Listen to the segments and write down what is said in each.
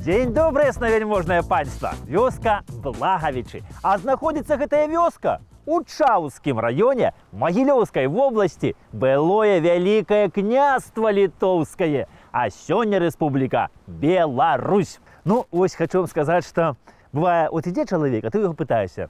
Дзень добры, яснавяльможнае панства. Вёска Благавічы. А знаходзіцца гэтая вёска у Чаўскім раёне Магілёўскай вобласці былое Вялікае княства літоўскае, а сёння рэспубліка Беларусь. Ну, вось хочу вам сказаць, што бывае, от ідзе чалавек, а ты яго пытаешся: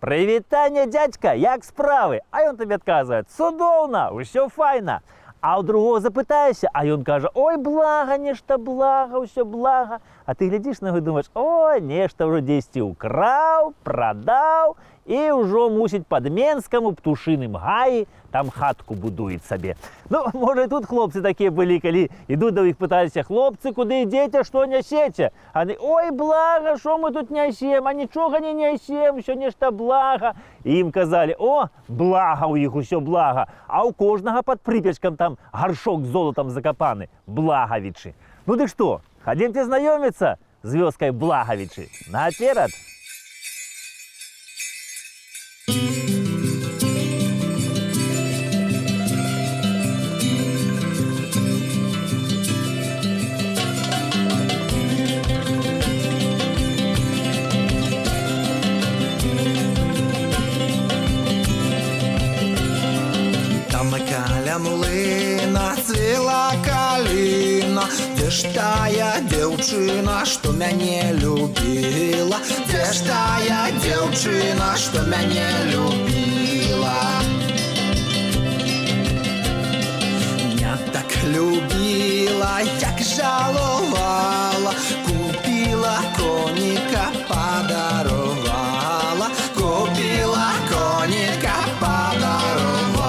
«Прывітанне, дзядзька, як справы?» А ён табе адказвае: «Цудоўна, усё файна». А ў другого запытаешся, а ён кажа: «Ой, блага, нешта блага, усё блага». А ты глядзіш на яго і думаеш: «Ой, нешта ўжо дзесьці ўкраў, прадаў, і ўжо, мусіць, пад Менскаму птушыным гаі там хатку будует сабе». Ну, можа, і тут хлопцы такія былі, калі ідуць да іх, пыталіся: «Хлопцы, куды ідзеце, што нясеце?» А они: «Ой, блага, што мы тут нясем, а нічога не нясем, усё нешта блага». І ім казалі: «О, блага ў іх, усё блага, а ў кожнага пад прыпечкам там гаршок з золатам закапаны, Благавічы». Ну дык што, хадземце знаёміцца з вёскай Благавічы. Наперад! Каля млына цвіла каліна, дзе ж тая дзяўчына, што мяне любіла, дзе ж тая дзяўчына, што мяне любіла. Не так любіла, як жалувала, купіла коніка, падарувала, купіла коніка, падарувала.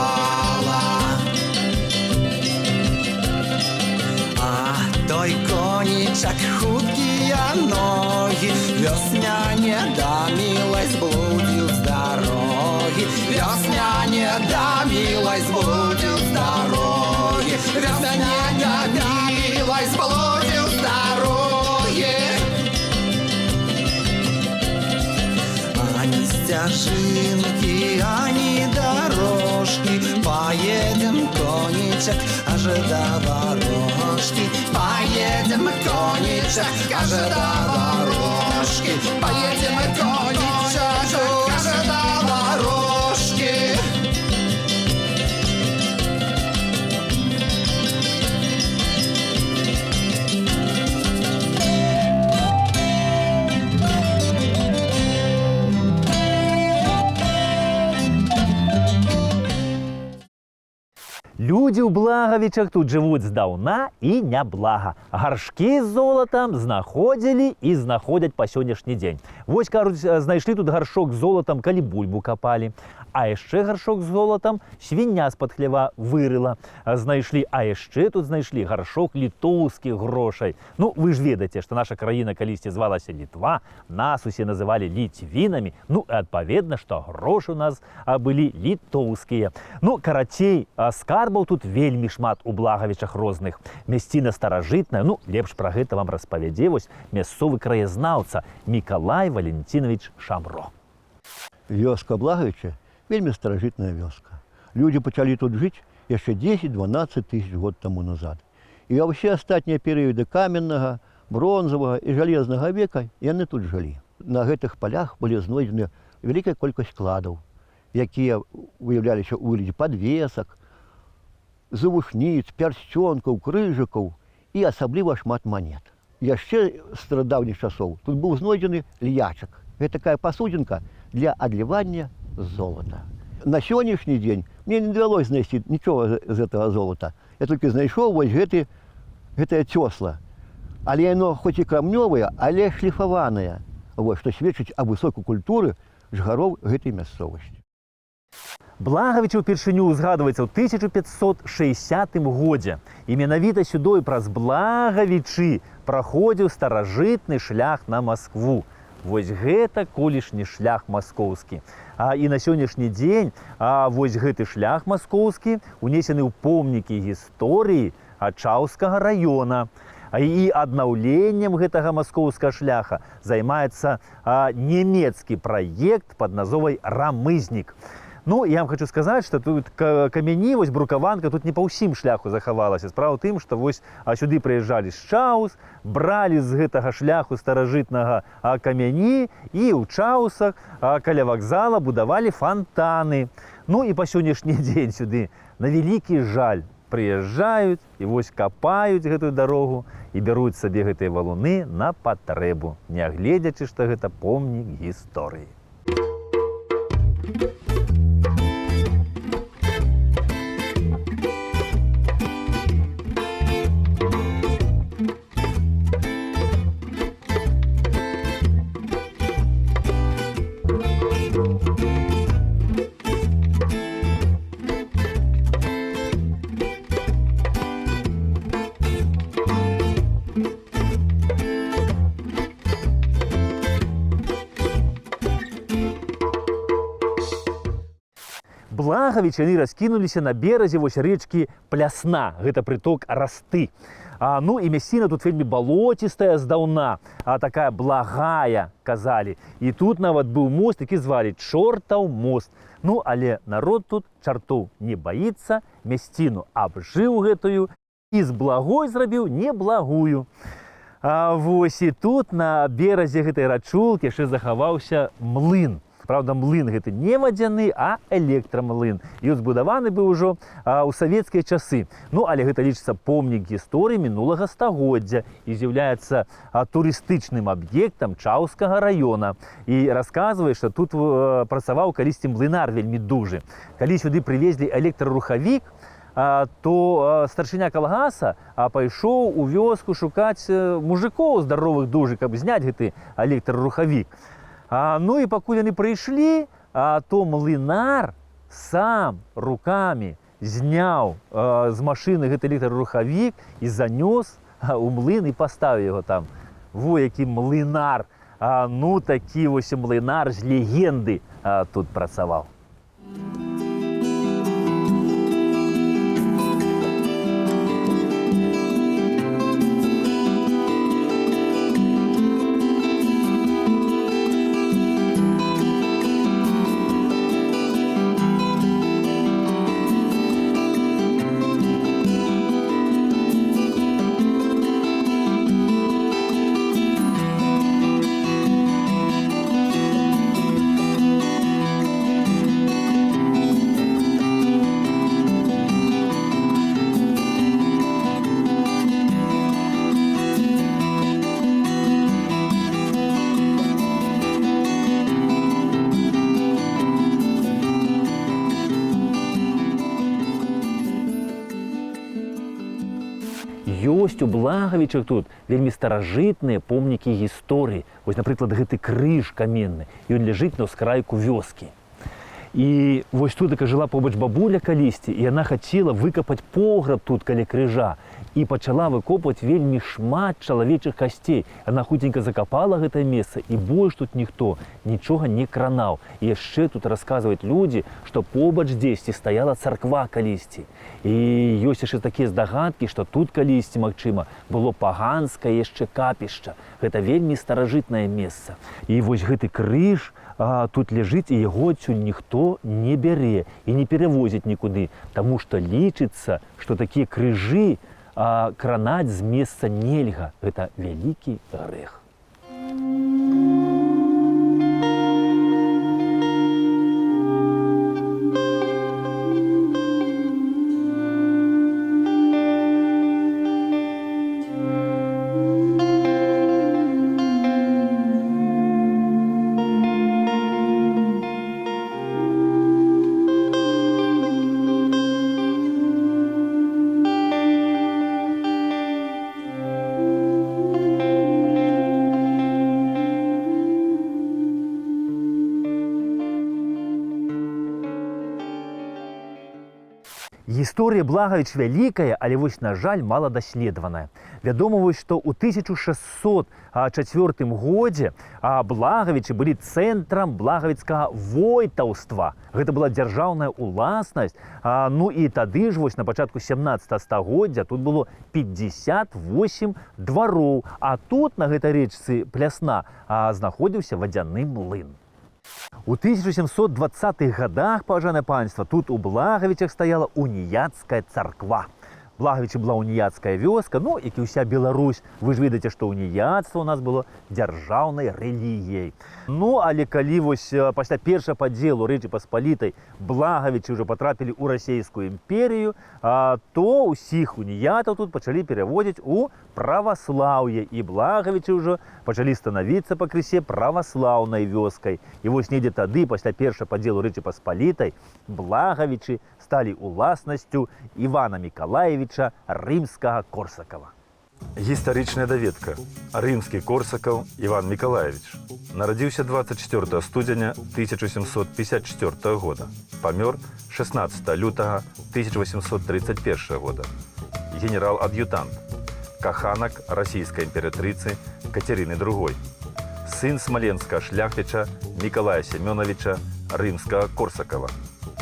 Той конічак, хуткія ногі, вёсняне да міласць блудзіў з дарогі, вёсняне да міласць блудзіў з дарогі, вёсняне да міласць блудзіў з дарогі. Ані сцяжынкі, ані дарожкі, поедем, конічак, аж да ворожкі, поедем, конічак, аж да ворожкі, поедем, конічак, аж да ворожкі. Людзі ў Благавічах тут жывуць здаўна і няблага. Гаршкі з золатам знаходзілі і знаходзяць па сённяшні дзень. Вось, кажуць, знайшлі тут гаршок з золатам, калі бульбу капалі. А яшчэ гаршок з золатам свіння з-пад хлева вырыла. Знайшлі, а яшчэ тут знайшлі гаршок літоўскіх грошай. Ну, вы ж ведаеце, што наша краіна калісьці звалася Літва, нас усе называлі ліцвінамі, ну, і адпаведна, што грошы у нас былі літоўскія. Ну, карацей, скарбаў тут вельмі шмат у Благавічах розных. Мясціна старажытная, ну, лепш пра гэта вам распавядзе вось мясцовы краязнаўца Мікалай Валентинович Шамро. Вёска Благавіча вельмі старажытная вёска. Людзі пачалі тут жыць яшчэ 10-12 тысяч год таму назад. І ва ўсе астатнія перыяды каменнага, бронзавага і жалезнага века яны тут жылі. На гэтых палях былі знойдзены вялікая колькасць кладаў, якія выяўляліся ў выглядзе падвесак, завушніц, пярсцёнкаў, крыжыкаў і асабліва шмат манет. Яшчэ з старадаўніх часоў тут быў знойдзены льячак. Гэта такая пасудзінка для адлівання золата. На сённяшні дзень мне не давялося знайсці нічога з гэтага золата. Я толькі знайшоў вось гэтае цёсла. Але яно хоць і крамнёвае, але шліфаванае, што сведчыць аб высокай культуры жыхароў гэтай мясцовасці. Благавічы ўпершыню узгадваецца ў 1560 годзе. І менавіта сюдой праз Благавічы праходзіў старажытны шлях на Маскву. Вось гэта колішні шлях маскоўскі. І на сённяшні дзень вось гэты шлях маскоўскі унесены ў помнікі гісторыі Чаўскага раёна. І аднаўленнем гэтага маскоўскага шляха займаецца нямецкі праект пад назвай «Рамызнік». Ну, я вам хочу сказаць, што тут камяні, вось брукаванка тут не па ўсім шляху захавалася. Справа ў тым, што вось сюды прыязджалі з Чаус, бралі з гэтага шляху старажытнага камяні і ў Чаусах каля вакзала будавалі фантаны. Ну і па сённяшні дзень сюды на вялікі жаль прыязджаюць і вось капаюць гэтую дарогу і бяруць сабе гэтыя валуны на патрэбу, нягледзячы, што гэта помнік гісторыі. Благавіч яны раскінуліся на беразе вось рэчкі Плясна, гэта прыток Расты. Ну і мясціна тут вельмі балоцістая здаўна, такая благая, казалі. І тут нават быў мост, які звалі Чортаў мост. Ну, але народ тут чартоў не баіцца, мясціну абжыў гэтую і з благой зрабіў неблагую. Вось і тут на беразе гэтай рачулкі яшчэ захаваўся млын. Правда, млын гэты не вадзяны, а электрамлын. І збудаваны быў ужо ў савецкія часы. Ну, але гэта лічыцца помнік гісторыі мінулага стагоддзя і з'яўляецца турыстычным аб'ектам Чаўскага раёна. І расказвае, што тут працаваў калісьці млынар вельмі дужы. Калі сюды прывезлі электрарухавік, то старшыня калгаса пайшоў у вёску шукаць мужикоў здаровых дужых, каб зняць гэты электрарухавік. Ну і пакуль яны прыйшлі, то млынар сам рукамі зняў з машыны гэты электрарухавік і занёс у млын і паставіў яго там. Во які млынар! Ну такі вось млынар з легенды тут працаваў. Ёсць у Благавічах тут вельмі старажытныя помнікі гісторыі. Вось, напрыклад, гэты крыж каменны, ён ляжыць на ўскрайку вёскі. І вось тут жыла побач бабуля калісьці, і яна хацела выкапаць пограб тут каля крыжа. І пачала выкопваць вельмі шмат чалавечых касцей. Яна хуценька закапала гэтае месца, і больш тут ніхто нічога не кранаў. І яшчэ тут расказваюць людзі, што побач дзесьці стаяла царква калісьці. І ёсць яшчэ такія здагадкі, што тут калісьці, магчыма, было паганскае яшчэ капішча. Гэта вельмі старажытнае месца. І вось гэты крыж тут ляжыць, і яго адсюль ніхто не бярэ і не перавозіць нікуды, таму што лічыцца, што такія крыжы кранаць з месца нельга. Гэта вялікі грэх. Гісторыя Благавіч вялікая, але вось, на жаль, мала даследаваная. Вядома вось, што ў 1604 годзе Благавічы былі цэнтрам благавіцкага войтаўства. Гэта была дзяржаўная ўласнасць. Ну і тады ж, вось, на пачатку 17 стагоддзя тут было 58 двароў, а тут, на гэтай рэчцы Плясна, знаходзіўся вадзяны млын. У 1720-х годах, паважанае панство, тут у Благовичах стояла уніяцкая царква. Благовичи была уніяцкая вёска, ну, як і ўся Беларусь. Вы ж ведаеце, што уніяцтва у нас было дзяржаўнай рэлігіяй. Ну, але калі вось пасля першага падзелу Рэчы Паспалітай Благовичи ўжо патрапілі ў расійскую імперію, то ўсіх уніятаў тут пачалі пераводзіць у праваслаўе. І Благовичи ўжо пачалі станавіцца пакрысе праваслаўнай вёскай. І вось недзе тады, пасля першага падзелу Рэчы Паспалітай, Благовичи сталі уласнасцю Івана Мікалаевіча Рымскага-Корсакава. Гістарычная даведка. Рымскі Корсакаў Іван Мікалаевіч. Нарадзіўся 24 студзеня 1754 года. Памёр 16 лютага 1831 года. Генерал-ад'ютант. Каханак расійскай імператрыцы Кацярыны II. Сын смаленскага шляхтыча Мікалая Семёнавіча Рымскага-Корсакава,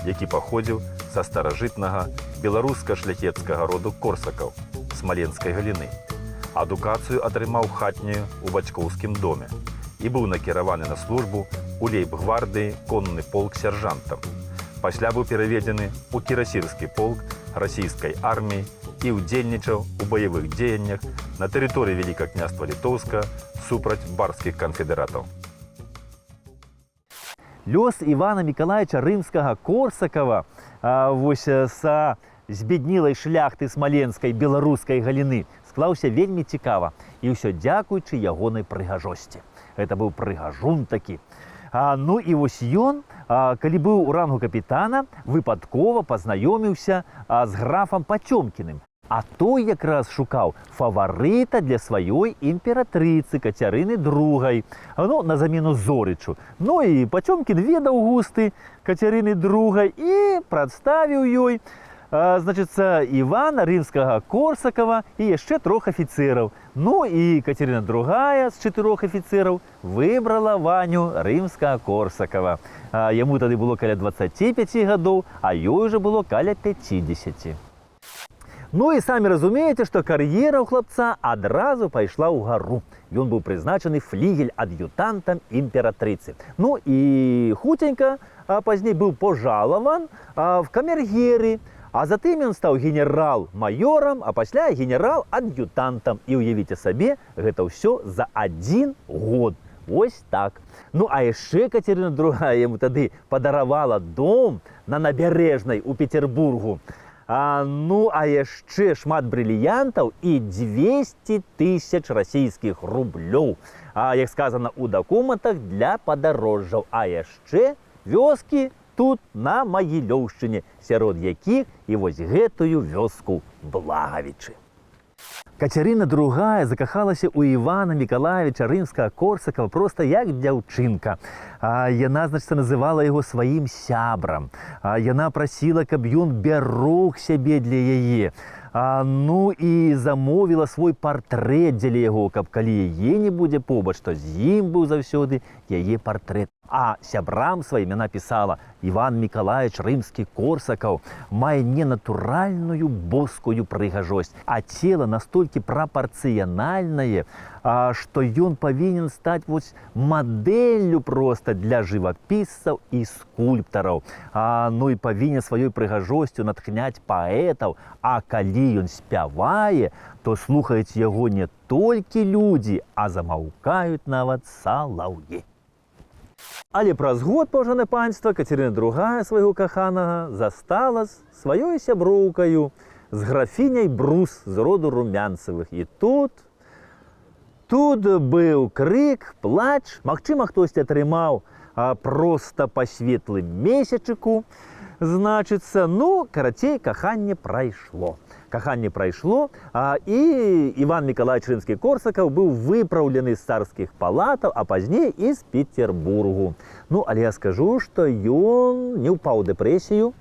які паходзіў са старажытнага беларуска-шляхецкага роду Корсакаў смаленскай галіны. Адукацыю атрымаў хатнюю ў бацькоўскім доме і быў накіраваны на службу ў лейб-гвардыі конны полк сяржантам. Пасля быў пераведзены ў кірасірскі полк расійскай арміі і ўдзельнічаў у баявых дзеяннях на тэрыторыі Вялікага княства Літоўска супраць барскіх канфедэратаў. Лёс Івана Мікалаевича Рымскага-Корсакава вось са збеднілай шляхты смаленскай беларускай галіны склаўся вельмі цікава. І ўсё дзякуючы ягонай прыгажосці. Гэта быў прыгажун такі. Ну і вось ён, калі быў у рангу капітана, выпадкова пазнаёміўся з графам Пацёмкіным. А той якраз шукаў фаварыта для сваёй імператрыцы Кацярыны II, ну, на замену Зорычу. Ну і Пацёмкін ведаў густы Кацярыны II і прадставіў ёй, значыцца, Івана Рымскага-Корсакава і яшчэ 3 афіцэраў. Ну і Кацярына II з 4 афіцэраў выбрала Ваню Рымскага-Корсакава. Яму тады было каля 25 гадоў, а ёй уже было каля 50. Ну і самі разумееце, што кар'ера ў хлапца адразу пайшла ўгару. Ён быў прызначаны флігель-ад'ютантам імператрыцы. Ну і хутенька пазней быў пожалаван в камергеры, а затым ён стаў генерал-маёрам, а пасля генерал-ад'ютантам. І уявіце сабе, гэта ўсё за 1 год. Вось так. Ну а яшчэ Кацярына II яму тады падаравала дом на набярэжнай у Петербургу. Ну, а яшчэ шмат брыльянтаў і 200 000 расійскіх рублёў. Як сказана ў дакументах, для падарожжаў. А яшчэ вёскі тут на Магілёўшчыне, сярод якіх і вось гэтую вёску Благовичы. Кацярына II закахалася ў Івана Мікалаевіча Рымскага-Корсакава проста як дзяўчынка. Яна, значыцца, называла яго сваім сябрам. Яна прасіла, каб ён бярог сябе для яе. Ну і замовіла свой партрэт дзеля яго, каб калі яе не будзе побач, то з ім быў заўсёды яе партрэт. А сябрам сваім яна пісала: Іван Мікалаевіч Рымскі-Корсакаў мае ненатуральную боскую прыгажосць, а цела настолькі прапарцыянальнае, што ён павінен стаць вось мадэллю проста для жывапісцаў і скульптараў. Ну і павінен сваёй прыгажосцю натхняць паэтаў, а калі ён спявае, то слухаюць яго не толькі людзі, а замаўкаюць нават салаўі. Але праз год, паважанае панства, Кацярына II свайго каханага застала з сваёй сяброўкаю, з графіняй Брус з роду Румянцевых. І тут быў крык, плач, магчыма, хтосьці атрымаў проста па светлым месячыку. Значыцца, ну, карацей, каханне прайшло. Каханне прайшло, і Іван Мікалаевіч Рымскі-Корсакаў быў выпраўлены з царскіх палатаў, а пазней і з Петербургу. Ну, але я скажу, што ён не ўпаў у дэпрэсію,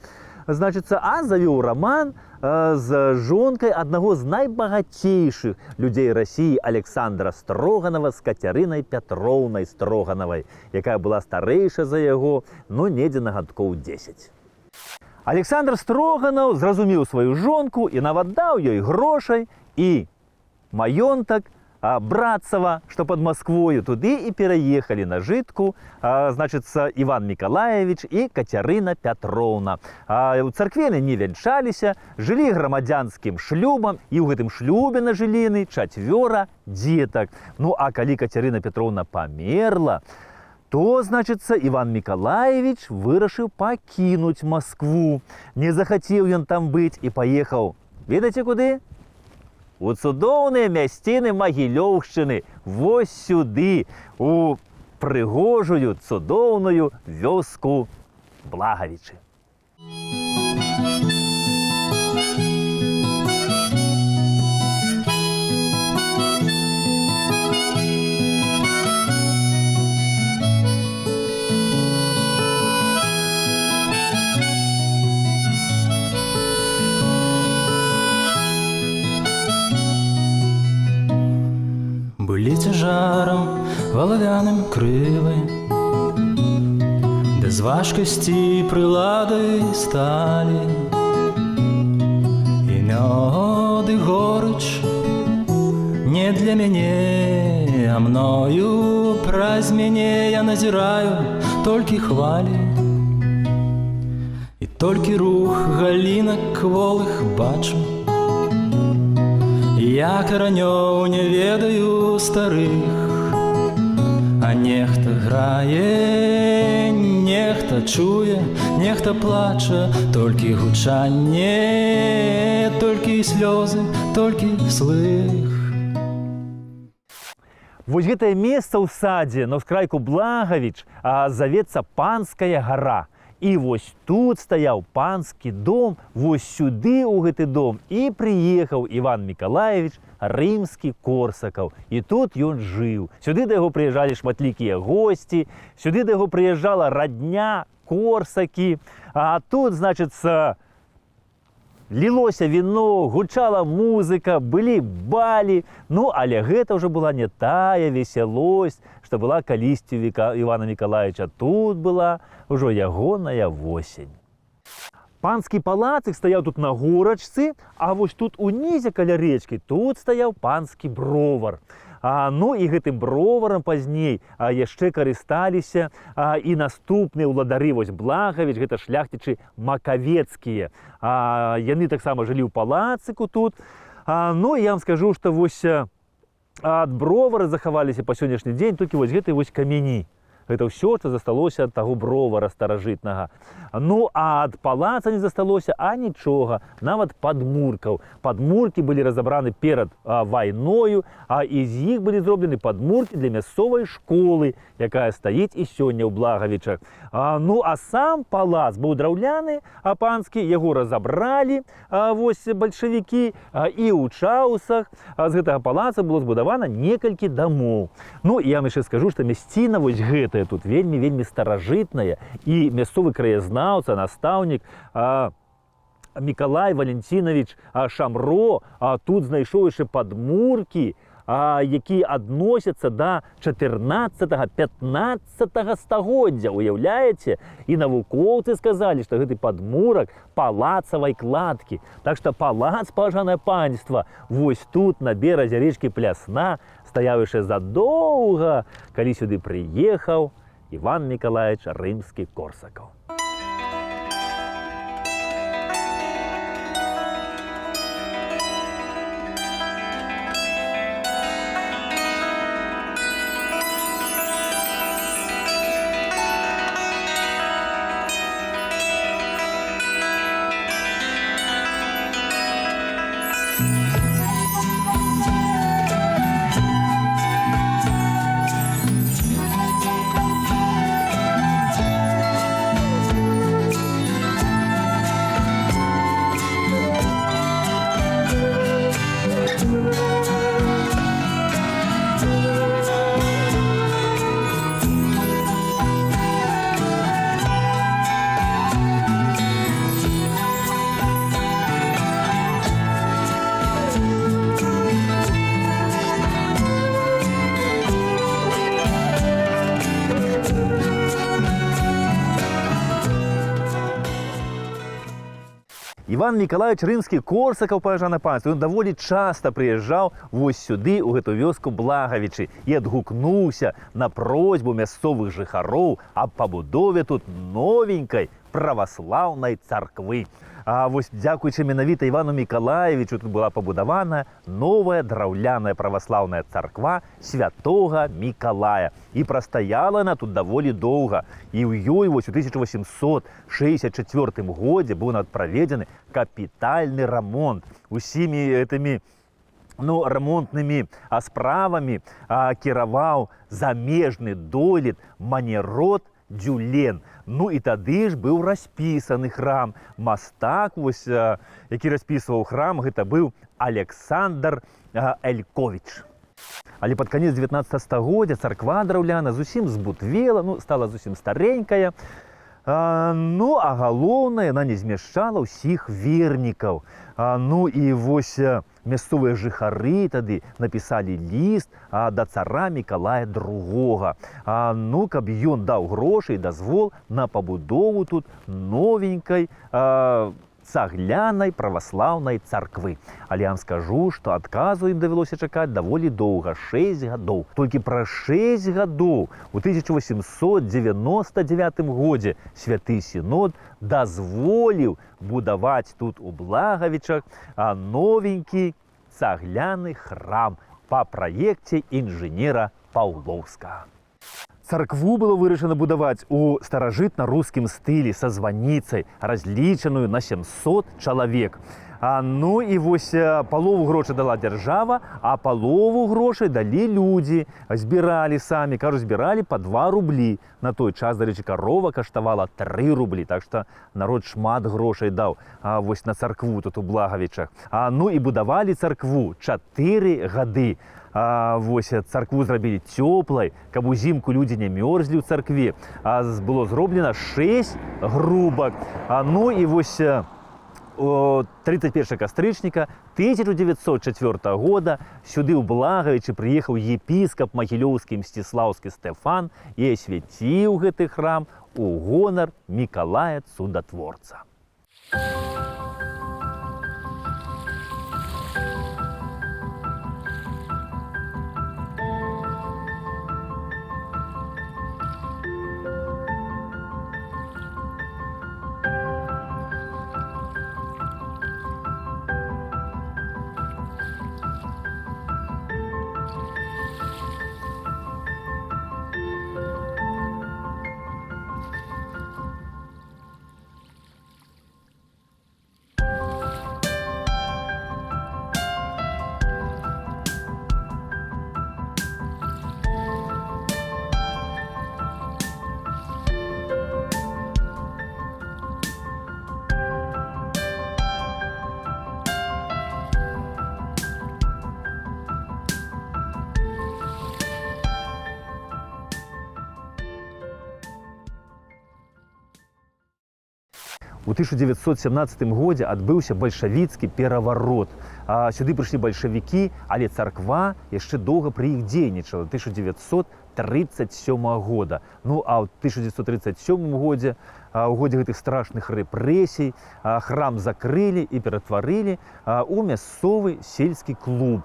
значыцца, а завёў раман з жонкай аднаго з найбагацейшых людзей Расіі Александра Строганова з Кацярынай Пятроўнай Строганавай, якая была старэйша за яго, ну, недзе на гадкоў 10. Александр Строганаў зразумеў сваю жонку і нават даў ёй грошай і маёнтак Братцева, что под Москвою, туды и переехали на житку, значит, Иван Миколаевич и Катерина Петровна. У церкве не венчалися, жили громадянским шлюбом, и у гэтым шлюбе нажыліны 4 деток. Ну, а коли Катерина Петровна померла, то, значит, Иван Миколаевич вырашыў пакінуць Москву. Не захотел он там быть и поехал, ведаеце куды? У цудоўныя мясціны Магілёўшчыны, вось сюды, у прыгожую, цудоўную вёску Благавічы. Быліце жарам валавяным крылы, да з важкасці прылады сталі, і мёд і горыч не для мяне, а мною праз мяне я назіраю толькі хвалі, і толькі рух галінак кволых бачу. Я каранёў не ведаю старых, а нехта грае, нехта чуе, нехта плача, толькі гучанне, толькі слёзы, толькі слых. Вось гэтае месца ў садзе на ўскрайку Благавіч завецца Панская гара. І вось тут стаяў панскі дом, вось сюды ў гэты дом і прыехаў Іван Мікалаевіч Рымскі-Корсакаў. І тут ён жыў. Сюды да яго прыязджалі шматлікія госці, сюды да яго прыязджала радня, Корсакі. А тут, значыцца, лілося віно, гучала музыка, былі балі. Ну, але гэта ўжо была не тая весялосць, што была калісьці Івана Мікалаевича. Тут была ўжо ягоная восень. Панскі палацык стаяў тут на горачцы, а вось тут унізе каля рэчкі тут стаяў панскі бровар. Ну і гэтым броварам пазней яшчэ карысталіся і наступныя ўладары, вось Благавіч, гэта шляхцічы макавецкія. Яны таксама жылі ў палацыку тут. Ну і я вам скажу, што вось ад бровара захаваліся па сённяшні дзень толькі вось гэтыя вось камяні. Гэта ўсё, што засталося ад таго бровара старажытнага. Ну, а ад палаца не засталося нічога, нават падмуркаў. Падмуркі былі разабраны перад вайною, і з іх былі зроблены падмуркі для мясцовай школы, якая стаіць і сёння ў Благавічах. Ну, а сам палац быў драўляны, панскі, яго разабралі вось бальшавікі, і ў Чаусах з гэтага палаца было збудавана некалькі дамоў. Ну, я вам яшчэ скажу, што мясціна вось гэтая тут вельмі старажытная, і мясцовы краязнаўца, настаўнік Мікалай Валентинович Шамро тут знайшоў яшчэ падмуркі, якія адносяцца да 14-15 стагоддзя, уяўляеце? І навукоўцы сказалі, што гэты падмурак палацавай кладкі. Так што палац, пажанае панства, вось тут на беразе рэчкі Плясна стаяў яшчэ задоўга, калі сюды прыехаў Іван Мікалаевич Рымскі-Корсакаў. Іван Миколаївич Рымскі-Корсакаў, паважанае панство, ён даволі часта прыязджаў вось сюды, у гэту вёску Благавічы, і адгукнуўся на просьбу мясцовых жыхароў аб пабудове тут новенькай праваслаўнай царквы. А вось дзякуючы менавіта Івану Миколаевичу тут была пабудавана новая драўляная праваслаўная царква Святога Миколая. І прастаяла она тут даволі доўга. І ў ёй вось у 1864 годзе быў праведзены капітальны рамонт. Усімі гэтымі ремонтнымі справамі кіраваў замежны дойлід Манерот Дюлен. Ну і тады ж быў распісаны храм. Мастак, вось, які распісваў храм, гэта быў Александр Элькович. Але пад канец 19 стагоддзя царква драўляна зусім збутвела, стала зусім старенькая. А галоўнае, яна не змяшчала ўсіх вернікаў. І вось мясцовыя жыхары тады напісалі ліст да цара Мікалая II. Каб ён даў грошы і дазвол на пабудову тут новенькай цаглянай праваслаўнай царквы. Але я вам скажу, што адказу ім давялося чакаць даволі доўга, 6 гадоў. Толькі праз 6 гадоў у 1899 годзе Святы Сінод дазволіў будаваць тут у Благавічах новенькі цагляны храм па праекце інжынера Паўлоўскага. Царкву было вырашана будаваць у старажытна-рускім стылі са званіцай, разлічаную на 700 чалавек. І вось палову грошай дала дзяржава, а палову грошай далі людзі. Збіралі самі, кажу, збіралі па 2 рублі. На той час, дарэчы, карова каштавала 3 рублі, так што народ шмат грошай даў вось на царкву тут у Благавічах. І будавалі царкву 4 гады. Вось царкву зрабілі цёплай, каб узімку людзі не мёрзлі ў царкве. Было зроблена 6 грубак. І вось 31 кастрычніка 1904 года сюды ў Благавічы прыехаў епіскап магілёўскі Мсціслаўскі Стэфан і асвяціў гэты храм у гонар Мікалая Цудатворца. У 1917 годзе адбыўся бальшавіцкі пераварот. Сюды прыйшлі бальшавікі, але царква яшчэ доўга пры іх дзейнічала, 1937 года. А ў 1937 годзе, у годзе гэтых страшных рэпрэсій, храм закрылі і ператварылі ў мясцовы сельскі клуб.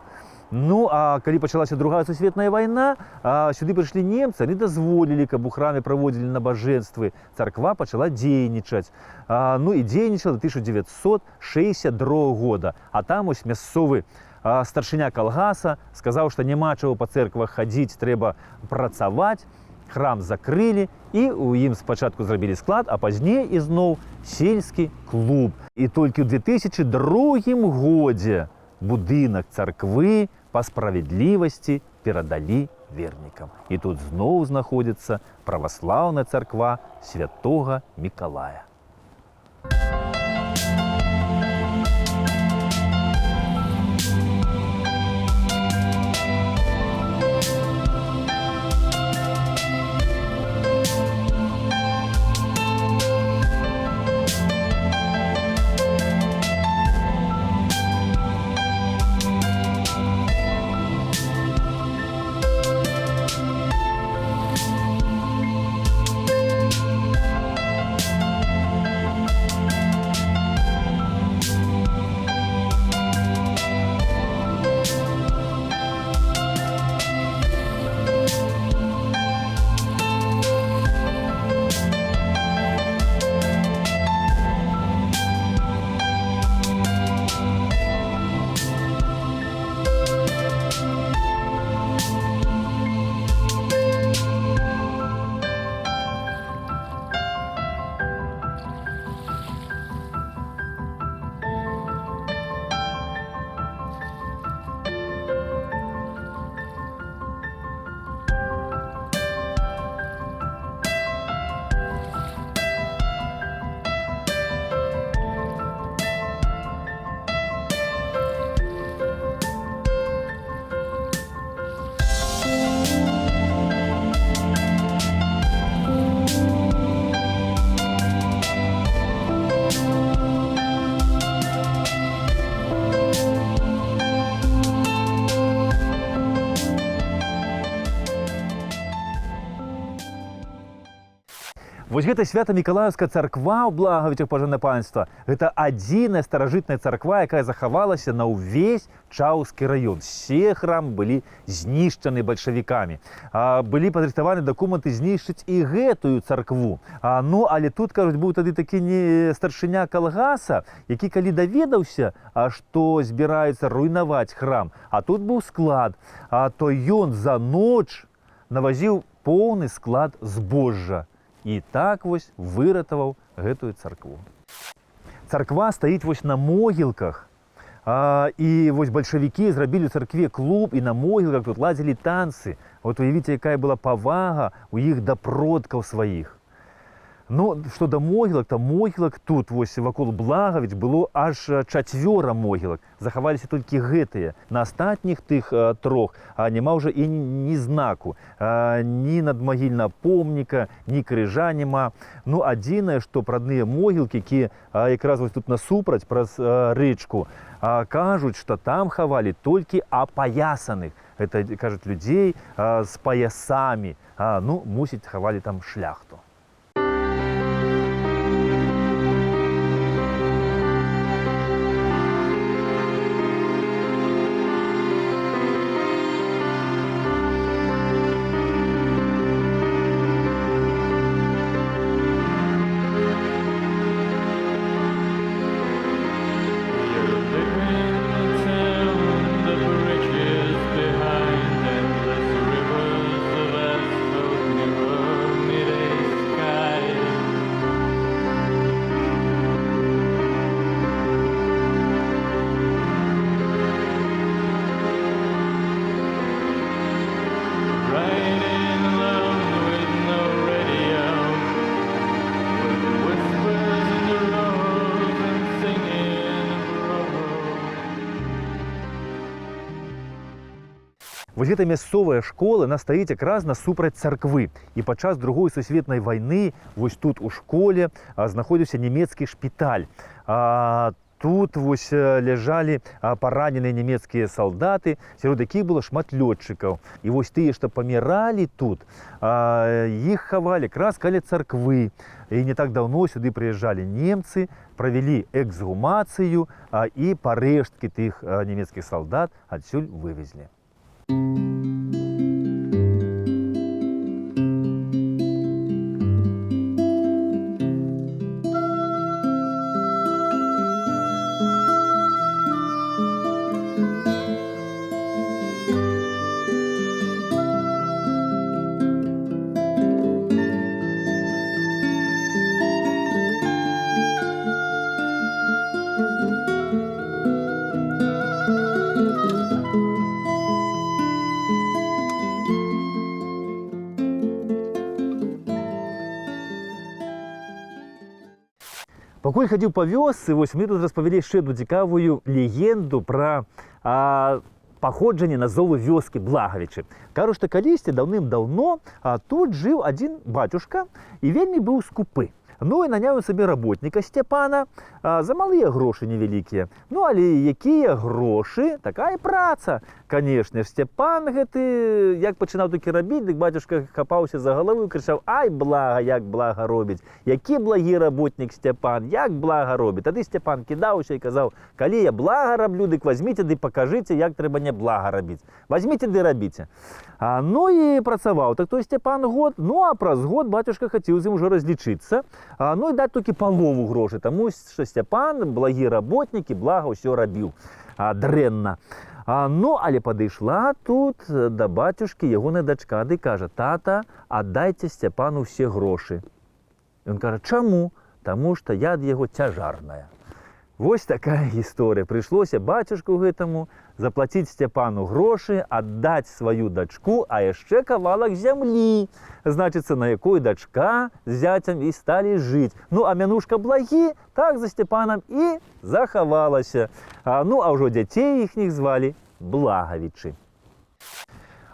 Калі пачалася Другая сусветная вайна, сюды прыйшлі немцы, они дазволілі, каб у храме праводзілі набажэнствы. Царква пачала дзейнічаць. І дзейнічала 1962 года. А там ось мясцовы старшыня калгаса сказаў, што няма чаго па цэрквах хадзіць, трэба працаваць. Храм закрылі, і ў ім спачатку зрабілі склад, а пазней ізноў сельскі клуб. І толькі ў 2002 годзе будынак царквы па справядлівасці перадалі вернікам. І тут зноў знаходзіцца праваслаўная царква Святога Мікалая. Вось гэта свята-мікалаеўская царква ў Благавічах, пажанае панства, гэта адзіная старажытная царква, якая захавалася на ўвесь Чаўскі раён. Все храмы былі знішчаны бальшавікамі. Былі падрыхтаваны дакументы знішчыць і гэтую царкву. Ну, але тут, кажуць, быў тады такі старшыня калгаса, які калі даведаўся, што збіраюцца руйнаваць храм, а тут быў склад, то ён за ноч навазіў поўны склад збожжа. І так вось выратаваў гэтую царкву. Царква стаіць вось на могілках. І вось бальшавікі зрабілі ў царкве клуб, і на могілках тут ладзілі танцы. От уявіце, якая была павага ў іх да продкаў сваіх. Ну, што да могілак, то могілак тут, вось вакол Благавіч, было аж 4 могілак. Захаваліся толькі гэтыя. На астатніх тых 3 няма ўжо і ні знаку, ні надмагільнага помніка, ні крыжа няма. Ну, адзінае, што прадныя могілкі, якія якраз вось тут насупраць праз рэчку, кажуць, што там хавалі толькі апаясаных. Гэта, кажуць, людзей з паясамі. Ну, мусіць, хавалі там шляхту. Вось гэта мясцовая школа, она стаіць якраз насупраць царквы. І падчас Другой сусветнай вайны вось тут у школе знаходзіўся нямецкі шпіталь. Тут вось ляжалі параненыя нямецкія салдаты, сярод якіх было шмат лётчыкаў. І вось тыя, што паміралі тут, іх хавалі якраз каля царквы. І не так даўно сюды прыязджалі немцы, правялі эксгумацыю і парэшткі тых нямецкіх салдат адсюль вывезлі. Пакуль хадзіў па вёсцы, вось мне тут распавялі яшчэ одну цікавую легенду пра паходжанне назовы вёскі Благавічы. Кажуць, што калісьці даўным-даўно тут жыў адзін бацюшка і вельмі быў скупы. Ну і наняў сабе работніка Сцяпана за малыя грошы невялікія. Ну, але якія грошы, такая праца. Канешне, Сцяпан гэты, як пачынаў такі рабіць, дык бацюшка хапаўся за галаву і крычаў: «Ай, блага, як блага робіць! Які благі работнік Сцяпан, як блага робіць!» Тады Сцяпан кідаўся і казаў: «Калі я блага раблю, дык вазьміце ды пакажыце, як трэба не блага рабіць. Вазьміце ды рабіце». Ну і працаваў так той Сцяпан год, ну а праз год бацюшка хацеў з ім ужо разлічыцца, ну і даць толькі палову грошай, таму што Сцяпан, благі работнік, і блага ўсё рабіў дрэнна. Ну, але падышла тут да бацюшкі ягоная дачка, ды кажа: «Тата, аддайце Сцяпану ўсе грошы». Ён кажа: «Чаму?» «Таму што я ад яго цяжарная». Вось такая гісторыя. Прыйшлося бацюшку гэтаму заплаціць Сцяпану грошы, аддаць сваю дачку, а яшчэ кавалак зямлі, значыцца, на якой дачка з зяцем і сталі жыць. Ну, а мянушка Благі так за Сцяпанам і захавалася. Ну, а ўжо дзяцей іхніх звалі Благавічы.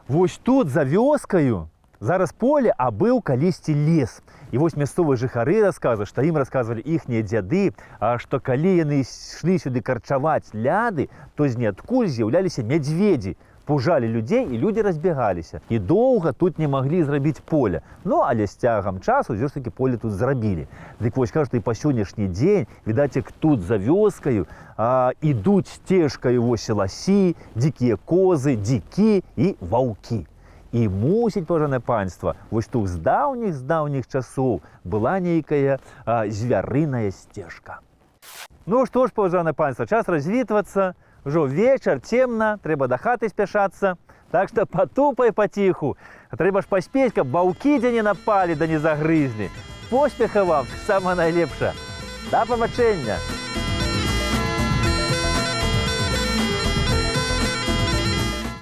Вось тут за вёскаю зараз поле, а быў калісьці лес. І вось мясцовыя жыхары расказваюць, што ім расказвалі іхнія дзяды, што калі яны ішлі сюды карчаваць ляды, то з ніадкуль з'яўляліся мядзведзі. пужалі людзей, і людзі разбегаліся. І доўга тут не маглі зрабіць поля. Ну, але з цягам часу ўсё ж такі поле тут зрабілі. Дык вось, кажа, і па сённяшні дзень, відаць, як тут за вёскаю ідуць сцежкаю вось ласі, дзікія козы, дзікі і ваўкі. І мусіць, паважанае панства, вось тут з даўніх часоў была нейкая звярыная сцежка. Ну што ж, паважанае панства, час развітвацца. Ужо вечар, цемна, трэба да хаты спяшацца. Так што патупай паціху. Трэба ж паспець, каб ваўкі дзе не напалі да не загрызлі. Поспеха вам, самае найлепшае. Да пабачэння!